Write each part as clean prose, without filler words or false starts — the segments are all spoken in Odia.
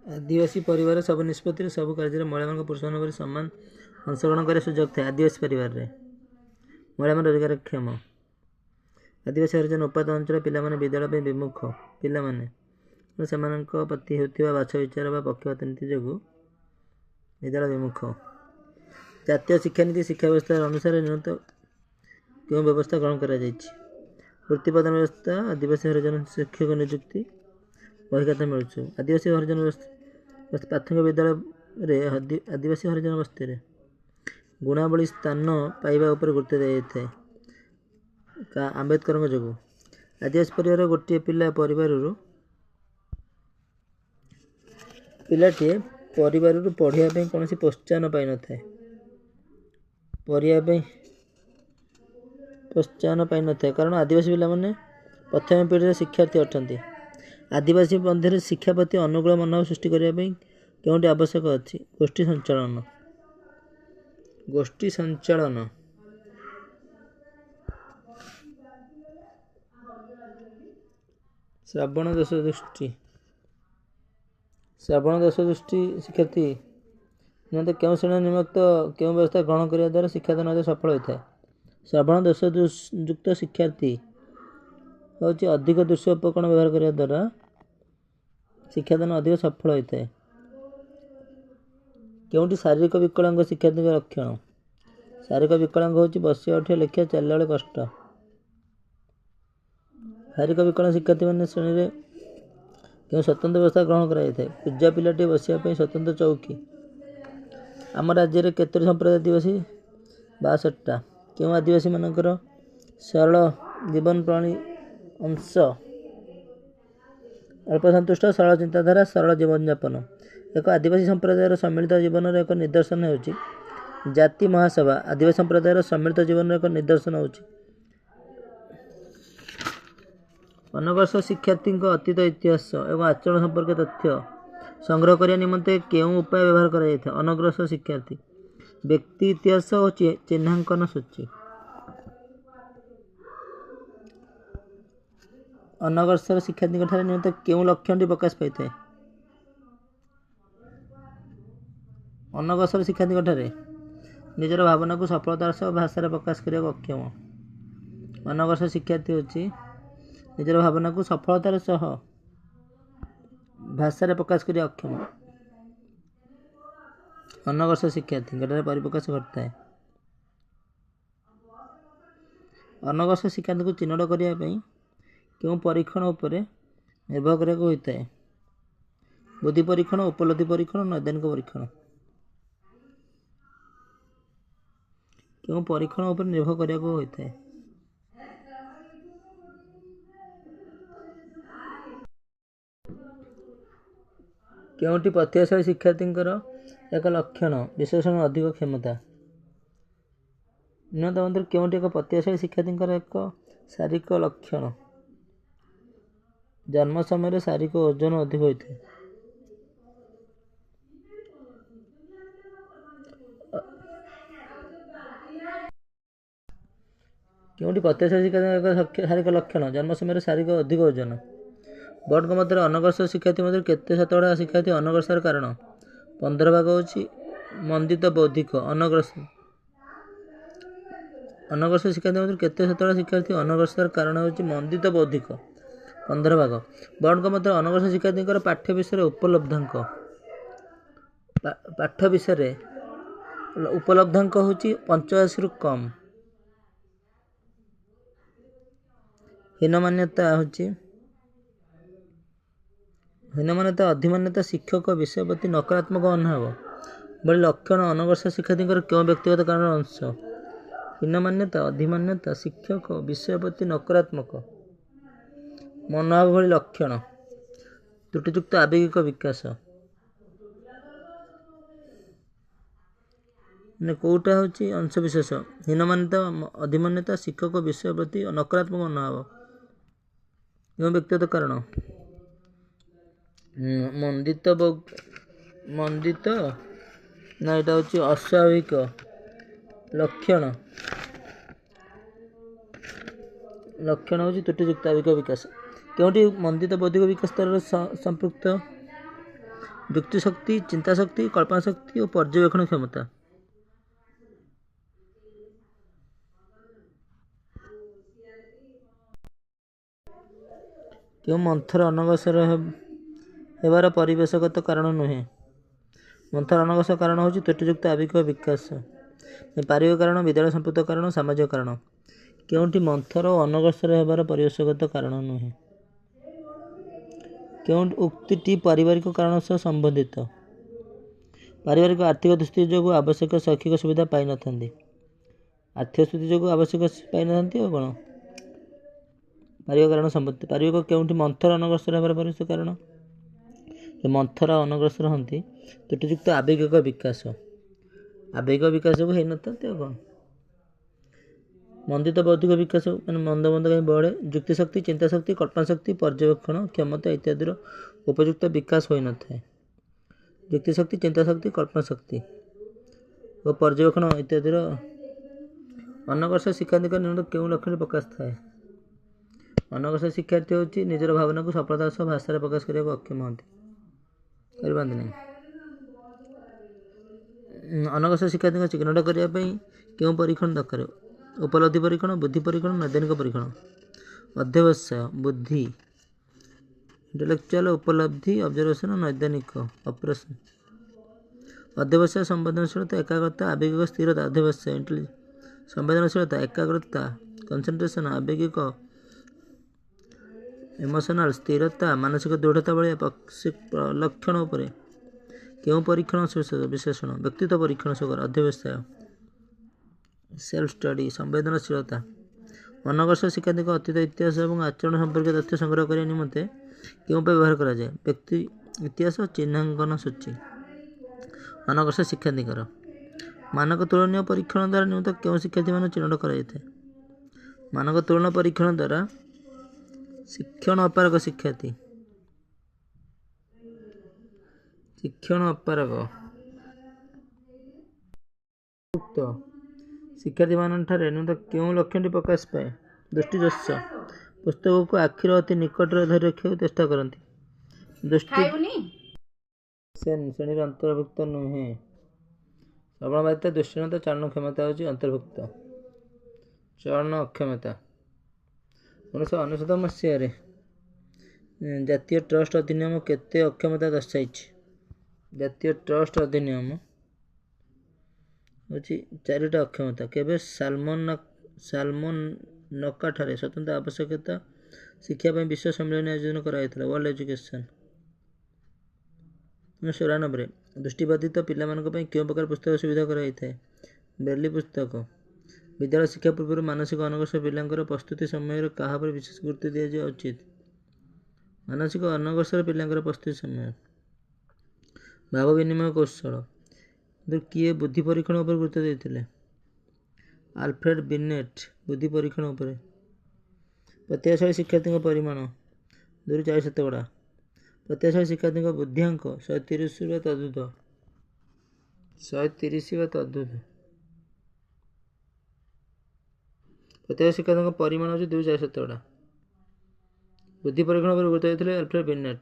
आदिवासी परिवार सब निष्पत्ति सब कार्य महिला पुरुष मान सामान अंशग्रहण कर सुजोग था। आदिवासी परिवार में महिला रोजगार क्षम। आदिवासी हरिजन उपात अंचल पिलाने विद्यालय विमुख पिलाने प्रति होता बाछ विचार व पक्षपात नीति जो विद्यालय विमुख। जातीय शिक्षानीति शिक्षा व्यवस्था अनुसार न्यूनतम क्यों व्यवस्था ग्रहण कर वृत्ति प्रदान व्यवस्था आदिवासी हरिजन शिक्षक नियुक्ति बहिखाता मिलूँ। आदिवासी हरिजन प्राथमिक विद्यालय आदिवासी हरिजन बस्ती गुणावली स्थान पाइबा उपर गुरुत्व दिए आंबेडकर जो। आदिवासी परिवार गोटे पिला पिलाटे परिवार पढ़ाई कौन प्रोत्साहन पाई न था कारण आदिवासी पिला माने प्रथम पीढ़ी शिक्षार्थी अटंती। आदिवासी मध्य शिक्षा प्रति अनुकूल मनोभाव सृष्टि करने क्योंटी आवश्यक अच्छी गोष्ठी संचालन श्रावण दोष दृष्टि शिक्षार्थी निमंते क्यों श्रेणी निम्नलिखित क्यों व्यवस्था ग्रहण करने द्वारा शिक्षादान अधिक सफल होता है। श्रावण दोष युक्त शिक्षार्थी हूँ अधिक दृश्य उपकरण व्यवहार करने द्वारा शिक्षादान अधिक सफल होता है। क्योंटी शारीरिक विकलांग शिक्षार्थी लक्षण शारीरिक विकलांग हूँ बसिया उठिया लेखिया चलला बेले कष्ट। शारीरिक विकलांग शिक्षार्थी मान श्रेणी में क्यों स्वतंत्र व्यवस्था ग्रहण कराई पूजा पिलाटी बसिया स्वतंत्र चौकी। आम राज्य में केतोटी संप्रदाय आदिवासी 62टा। क्यों आदिवासी मानकर सरल जीवन प्रणाली अंश अल्प संतुष्ट सरल चिंताधारा सरल जीवन यापन एक आदिवासी संप्रदायर सम्मिलित जीवन एक निदर्शन हो जाति महासभा। आदिवासी संप्रदायर सम्मिलित जीवन एक निदर्शन हो अनग्रसर शिक्षार्थी अतीत इतिहास एवं आचरण संपर्क तथ्य संग्रह करने निमंते केउं उपाय व्यवहार कर अनग्रसर शिक्षार्थी व्यक्ति इतिहास और चिन्हांकन सूची। अनग्रसर शिक्षार्थी निमंते केउं लक्षण प्रकाश पाई था। अनग्रसर शिक्षार्थी निजर भावना को सफलतार सह भाषा प्रकाश करने अक्षम। अनग्रसर शिक्षार्थी होची निजर भावना को सफलतार सह भाषा प्रकाश करने अक्षम। अनग्रसर शिक्षार्थी परिप्रकाश घटता है। अनग्रसर शिक्षार्थी को चिन्हट करने क्यों परीक्षण उपर निर्भर करने होता है। बुद्धि परीक्षण उपलब्धि परीक्षण नैदानिक परीक्षण क्यों परीक्षण उपर निर्भर करने होता है। क्योंटी प्रतिभाशाली शिक्षार्थी एक लक्षण विश्लेषण अधिक क्षमता। निम्नलिखित क्योंटी एक प्रतिभाशाली शिक्षार्थी एक शारीरिक लक्षण जन्म समय शारीरिक ओजन अधिक होता है। क्योंटी प्रतिभाशाली शिक्षार्थी एक शारीरिक लक्षण जन्म समय शारीरिक अधिक ओजन। बोर्ड मध्य अनग्रसर शिक्षार्थी मध्य केते शतकड़ा शिक्षार्थी अनग्रसर कारण 15 भाग होची मंदित बौद्धिक अनग्रसर। अनग्रसर शिक्षार्थी मध्य केते शतकड़ा शिक्षार्थी अनग्रसर कारण होची मंदित बौद्धिक 15 भाग। बोर्ड मध्य अनग्रसर शिक्षार्थी पाठ्य विषय उपलब्धांक पाठ विषय उपलब्धांक होची 85 रु कम। हीनमान्यता होची हीनमान्यता अधिमान्यता शिक्षक विषय प्रति नकारात्मक अनुभव बड़े लक्षण अनग्रसर शिक्षार्थी क्यों व्यक्तिगत कारण अंश। हीनमान्यता अधिमान्यता शिक्षक विषय प्रति नकारात्मक मनोभाव भली लक्षण त्रुटियुक्त आवेगिक विकास कौटा हूँ अंशविशेष। हीनमान्यता अधिमान्यता शिक्षक विषय प्रति नकारात्मक मनोभाव क्यों व्यक्तिगत कारण मंदित ना यहाँ हूँ अस्वाभाविक लक्षण हूँ त्रुटियुक्त आवेगिक विकास। क्योंटी मंदित बौद्धिक विकास स्तर संपृक्त ଯୁକ୍ତି ଶକ୍ତି, ଚିନ୍ତା ଶକ୍ତି, କଳ୍ପନା ଶକ୍ତି ଓ ପର୍ଯ୍ୟବେକ୍ଷଣ କ୍ଷମତା। କେଉଁ ମନ୍ଥର ଅନଗ୍ରସର ହେବାର ପରିବେଶଗତ କାରଣ ନୁହେଁ? ମନ୍ଥର ଅନଗ୍ରସର କାରଣ ହେଉଛି ତ୍ରୁଟିଯୁକ୍ତ ଆବେଗିକ ବିକାଶ। ପାରିବାରିକ କାରଣ, ବିଦ୍ୟାଳୟ ସମ୍ପୃକ୍ତ କାରଣ, ସାମାଜିକ କାରଣ। କେଉଁଠି ମନ୍ଥର ଓ ଅନଗ୍ରସର ହେବାର ପରିବେଶଗତ କାରଣ ନୁହେଁ? କେଉଁ ଉକ୍ତିଟି ପାରିବାରିକ କାରଣ ସହ ସମ୍ବନ୍ଧିତ? ପାରିବାରିକ ଆର୍ଥିକ ସ୍ଥିତି ଯୋଗୁଁ ଆବଶ୍ୟକ ଶୈକ୍ଷିକ ସୁବିଧା ପାଇନଥାନ୍ତି। ଆର୍ଥିକ ସ୍ଥିତି ଯୋଗୁଁ ଆବଶ୍ୟକ ପାଇନଥାନ୍ତି ଆଉ କ'ଣ? ପାରିବାରିକ କାରଣ ସମ୍ବନ୍ଧିତ। ପାରିବାରିକ କେଉଁଠି ମନ୍ଥର ଅନଗ୍ରସର ହେବାର ପରିବେଶ କାରଣ? ମନ୍ଥର ଅନଗ୍ରସର ହୁଅନ୍ତି ତ୍ରୁଟିଯୁକ୍ତ ଆବେଗିକ ବିକାଶ। ଆବେଗିକ ବିକାଶ ଯୋଗୁଁ ହେଇନଥାନ୍ତି ଆଉ କ'ଣ? ମନ୍ଦିତ ବୌଦ୍ଧିକ ବିକାଶ ମାନେ ମନ୍ଦ କାହିଁ ବଢ଼େ? ଯୁକ୍ତିଶକ୍ତି, ଚିନ୍ତାଶକ୍ତି, କଳ୍ପନା ଶକ୍ତି, ପର୍ଯ୍ୟବେକ୍ଷଣ କ୍ଷମତା ଇତ୍ୟାଦିର ଉପଯୁକ୍ତ ବିକାଶ ହୋଇନଥାଏ। ଯୁକ୍ତିଶକ୍ତି, ଚିନ୍ତାଶକ୍ତି, କଳ୍ପନା ଶକ୍ତି ଓ ପର୍ଯ୍ୟବେକ୍ଷଣ ଇତ୍ୟାଦିର ଅନଗ୍ରସର ଶିକ୍ଷାର୍ଥୀଙ୍କ ନିମନ୍ତେ କେଉଁ ଲକ୍ଷଣ ପ୍ରକାଶ ଥାଏ? ଅନଗ୍ରସର ଶିକ୍ଷାର୍ଥୀ ହେଉଛି ନିଜର ଭାବନାକୁ ସଫଳତାର ସହ ଭାଷାରେ ପ୍ରକାଶ କରିବାକୁ ଅକ୍ଷମ ହୁଅନ୍ତି, କରିପାରନ୍ତି ନାହିଁ। ଅନଗ୍ରସର ଶିକ୍ଷାର୍ଥୀଙ୍କ ଚିହ୍ନଟ କରିବା ପାଇଁ କେଉଁ ପରୀକ୍ଷଣ ଦରକାର? ଉପଲବ୍ଧି ପରୀକ୍ଷଣ, ବୁଦ୍ଧି ପରୀକ୍ଷଣ, ନୈଦାନିକ ପରୀକ୍ଷଣ। ଅଧ୍ୟବସାୟ, ବୁଦ୍ଧି, ଇଣ୍ଟେଲେକ୍ଚୁଆଲ, ଉପଲବ୍ଧି, ଅବଜରଭେସନ, ନୈଦାନିକ, ଅପରେସନ। ଅଧ୍ୟବସାୟ ସମ୍ବେଦନଶୀଳତା, ଏକାଗ୍ରତା, ଆବେଗିକ ସ୍ଥିରତା। ଅଧ୍ୟବସାୟ ସମ୍ବେଦନଶୀଳତା, ଏକାଗ୍ରତା, କନସେନ୍ଟ୍ରେସନ, ଆବେଗିକ ଇମୋସନାଲ, ସ୍ଥିରତା, ମାନସିକ ଦୃଢ଼ତା ଭଳିଆ ଲକ୍ଷଣ ଉପରେ କେଉଁ ପରୀକ୍ଷଣ ବିଶେଷଣ? ବ୍ୟକ୍ତିତ୍ୱ ପରୀକ୍ଷଣ ସହକାରେ। ଅଧ୍ୟବସାୟ, ସେଲ୍ଫ ଷ୍ଟଡି, ସମ୍ବେଦନଶୀଳତା। ଅନଗ୍ରସର ଶିକ୍ଷାର୍ଥୀଙ୍କ ଅତୀତ ଇତିହାସ ଏବଂ ଆଚରଣ ସମ୍ପର୍କୀୟ ତଥ୍ୟ ସଂଗ୍ରହ କରିବା ନିମନ୍ତେ କେଉଁ ଉପାୟ ବ୍ୟବହାର କରାଯାଏ? ବ୍ୟକ୍ତି ଇତିହାସ, ଚିହ୍ନାଙ୍କନ ସୂଚୀ। ଅନଗ୍ରସର ଶିକ୍ଷାର୍ଥୀଙ୍କର ମାନକ ତୁଳନୀୟ ପରୀକ୍ଷଣ ଦ୍ୱାରା ନିୟମିତ କେଉଁ ଶିକ୍ଷାର୍ଥୀମାନଙ୍କୁ ଚିହ୍ନଟ କରାଯାଇଥାଏ? ମାନକ ତୁଳନା ପରୀକ୍ଷଣ ଦ୍ୱାରା ଶିକ୍ଷଣ ଅପାରଗ ଶିକ୍ଷାର୍ଥୀ। ଶିକ୍ଷଣ ଅପାରଗ ଶିକ୍ଷାର୍ଥୀମାନଙ୍କଠାରେ ନିୟମିତ କେଉଁ ଲକ୍ଷଣଟି ପ୍ରକାଶ ପାଏ? ଦୃଷ୍ଟିଦୋଷ। ପୁସ୍ତକକୁ ଆଖିର ଅତି ନିକଟରେ ଧରି ରଖିବାକୁ ଚେଷ୍ଟା କରନ୍ତି। ଦୃଷ୍ଟି ଶ୍ରେଣୀର ଅନ୍ତର୍ଭୁକ୍ତ ନୁହେଁ। ଶ୍ରବଣବାଧିତା, ଦୃଷ୍ଟିହୀନତା, ଚାଳନ କ୍ଷମତା ହେଉଛି ଅନ୍ତର୍ଭୁକ୍ତ। ଚଳନ ଅକ୍ଷମତା। 1999 ମସିହାରେ ଜାତୀୟ ଟ୍ରଷ୍ଟ ଅଧିନିୟମ କେତେ ଅକ୍ଷମତା ଦର୍ଶାଇଛି? ଜାତୀୟ ଟ୍ରଷ୍ଟ ଅଧିନିୟମ ହେଉଛି 4ଟା ଅକ୍ଷମତା। କେବେ? ସାଲମୋନକାଠାରେ ସ୍ୱତନ୍ତ୍ର ଆବଶ୍ୟକତା ଶିକ୍ଷା ପାଇଁ ବିଶ୍ୱ ସମ୍ମିଳନୀ ଆୟୋଜନ କରାଯାଇଥିଲା। World education. 1994ରେ ଦୃଷ୍ଟିବାଧିତ ପିଲାମାନଙ୍କ ପାଇଁ କେଉଁ ପ୍ରକାର ପୁସ୍ତକ ସୁବିଧା କରାଯାଇଥାଏ? ବ୍ରେଲି ପୁସ୍ତକ। ବିଦ୍ୟାଳୟ ଶିକ୍ଷା ପୂର୍ବରୁ ମାନସିକ ଅନଗ୍ରସର ପିଲାଙ୍କର ପ୍ରସ୍ତୁତି ସମୟରେ କାହା ଉପରେ ବିଶେଷ ଗୁରୁତ୍ୱ ଦିଆଯିବା ଉଚିତ? ମାନସିକ ଅନଗ୍ରସର ପିଲାଙ୍କର ପ୍ରସ୍ତୁତି ସମୟ। ଭାବ ବିନିମୟ କୌଶଳ। କିଏ ବୁଦ୍ଧି ପରୀକ୍ଷଣ ଉପରେ ଗୁରୁତ୍ୱ ଦେଇଥିଲେ? ଆଲଫ୍ରେଡ ବିନେଟ। ବୁଦ୍ଧି ପରୀକ୍ଷଣ ଉପରେ। ପ୍ରତିଭାଶାଳୀ ଶିକ୍ଷାର୍ଥୀଙ୍କ ପରିମାଣ 2ରୁ 4 ଶତକଡ଼ା। ପ୍ରତିଭାଶାଳୀ ଶିକ୍ଷାର୍ଥୀଙ୍କ ବୁଦ୍ଧିଆଙ୍କ 130 ବା ତଦୁର୍ଦ୍ଧ୍ୱ। 130 ବା ତଦୁର୍ଦ୍ଧ୍ୱ। ପ୍ରତିଭାଶାଳୀ ଶିକ୍ଷାର୍ଥୀଙ୍କ ପରିମାଣ ହେଉଛି 2ରୁ 4 ଶତକଡ଼ା। ବୁଦ୍ଧି ପରୀକ୍ଷଣ ଉପରେ ଗୁରୁତ୍ୱ ଦେଇଥିଲେ ଆଲଫ୍ରେଡ ବିନେଟ।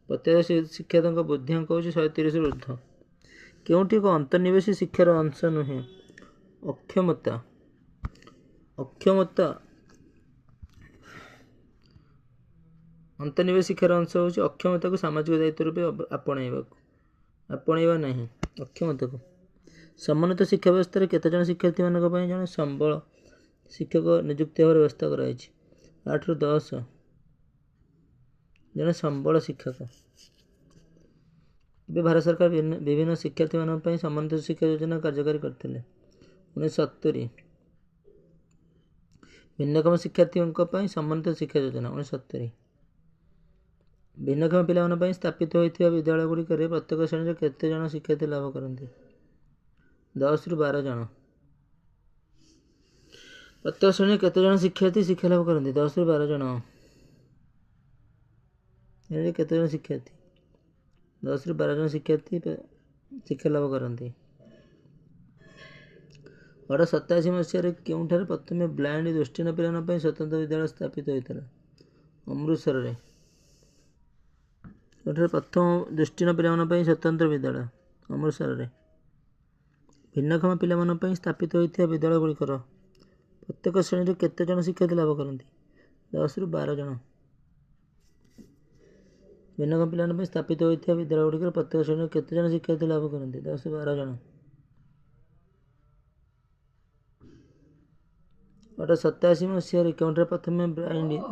ପ୍ରତିଭାଶାଳୀ ଶିକ୍ଷାର୍ଥୀଙ୍କ ବୁଦ୍ଧିଆଙ୍କ ହେଉଛି 130ରୁ ଉର୍ଦ୍ଧ୍ୱ। କେଉଁଠି ଏକ ଅନ୍ତର୍ନିବେଶୀ ଶିକ୍ଷାର ଅଂଶ ନୁହେଁ? ଅକ୍ଷମତା। ଅନ୍ତର୍ନିବେଶୀ ଶିକ୍ଷାର ଅଂଶ ହେଉଛି ଅକ୍ଷମତାକୁ ସାମାଜିକ ଦାୟିତ୍ୱ ରୂପେ ଆପଣେଇବା ନାହିଁ। ଅକ୍ଷମତାକୁ। ସମନ୍ୱିତ ଶିକ୍ଷା ବ୍ୟବସ୍ଥାରେ କେତେଜଣ ଶିକ୍ଷାର୍ଥୀମାନଙ୍କ ପାଇଁ ଜଣେ ସମ୍ବଳ ଶିକ୍ଷକ ନିଯୁକ୍ତି ହେବାର ବ୍ୟବସ୍ଥା କରାଯାଇଛି? 8ରୁ 10 ଜଣେ ସମ୍ବଳ ଶିକ୍ଷକ। ଏବେ ଭାରତ ସରକାର ବିଭିନ୍ନ ଶିକ୍ଷାର୍ଥୀମାନଙ୍କ ପାଇଁ ସମନ୍ୱିତ ଶିକ୍ଷା ଯୋଜନା କାର୍ଯ୍ୟକାରୀ କରିଥିଲେ? 1970। ଭିନ୍ନକ୍ଷମ ଶିକ୍ଷାର୍ଥୀଙ୍କ ପାଇଁ ସମନ୍ୱିତ ଶିକ୍ଷା ଯୋଜନା 1970। ଭିନ୍ନକ୍ଷମ ପିଲାମାନଙ୍କ ପାଇଁ ସ୍ଥାପିତ ହୋଇଥିବା ବିଦ୍ୟାଳୟଗୁଡ଼ିକରେ ପ୍ରତ୍ୟେକ ଶ୍ରେଣୀରେ କେତେ ଜଣ ଶିକ୍ଷାର୍ଥୀ ଲାଭ କରନ୍ତି? 10ରୁ 12 ଜଣ। ପ୍ରତ୍ୟେକ ଶ୍ରେଣୀରେ କେତେ ଜଣ ଶିକ୍ଷାର୍ଥୀ ଶିକ୍ଷା ଲାଭ କରନ୍ତି? 10ରୁ 12 ଜଣ। କେତେ ଜଣ ଶିକ୍ଷାର୍ଥୀ? 10ରୁ 12 ଜଣ ଶିକ୍ଷାର୍ଥୀ ଶିକ୍ଷା ଲାଭ କରନ୍ତି। 1987 ମସିହାରେ କେଉଁଠାରେ ପ୍ରଥମେ ବ୍ଲାଇଣ୍ଡ ଦୃଷ୍ଟିହୀନ ପିଲାମାନଙ୍କ ପାଇଁ ସ୍ୱତନ୍ତ୍ର ବିଦ୍ୟାଳୟ ସ୍ଥାପିତ ହୋଇଥିଲା? ଅମୃତସରରେ। କେଉଁଠାରେ ପ୍ରଥମ ଦୃଷ୍ଟିହୀନ ପିଲାମାନଙ୍କ ପାଇଁ ସ୍ୱତନ୍ତ୍ର ବିଦ୍ୟାଳୟ? ଅମୃତସରରେ। ଭିନ୍ନକ୍ଷମ ପିଲାମାନଙ୍କ ପାଇଁ ସ୍ଥାପିତ ହୋଇଥିବା ବିଦ୍ୟାଳୟଗୁଡ଼ିକର ପ୍ରତ୍ୟେକ ଶ୍ରେଣୀରେ କେତେ ଜଣ ଶିକ୍ଷାର୍ଥୀ ଲାଭ କରନ୍ତି? 10ରୁ 12 ଜଣ। ଭିନ୍ନକ୍ଷମ ପିଲାମାନଙ୍କ ପାଇଁ ସ୍ଥାପିତ ହୋଇଥିବା ବିଦ୍ୟାଳୟଗୁଡ଼ିକର ପ୍ରତ୍ୟେକ ଶ୍ରେଣୀରେ କେତେ ଜଣ ଶିକ୍ଷାର୍ଥୀ ଲାଭ କରନ୍ତି? 10ରୁ 12 ଜଣ। 1887 ମସିହାରେ କେଉଁଠାରେ ପ୍ରଥମେ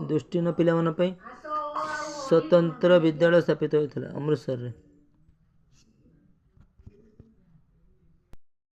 ଦୃଷ୍ଟିହୀନ ପିଲାମାନଙ୍କ ପାଇଁ ସ୍ୱତନ୍ତ୍ର ବିଦ୍ୟାଳୟ ସ୍ଥାପିତ ହୋଇଥିଲା? ଅମୃତସରରେ।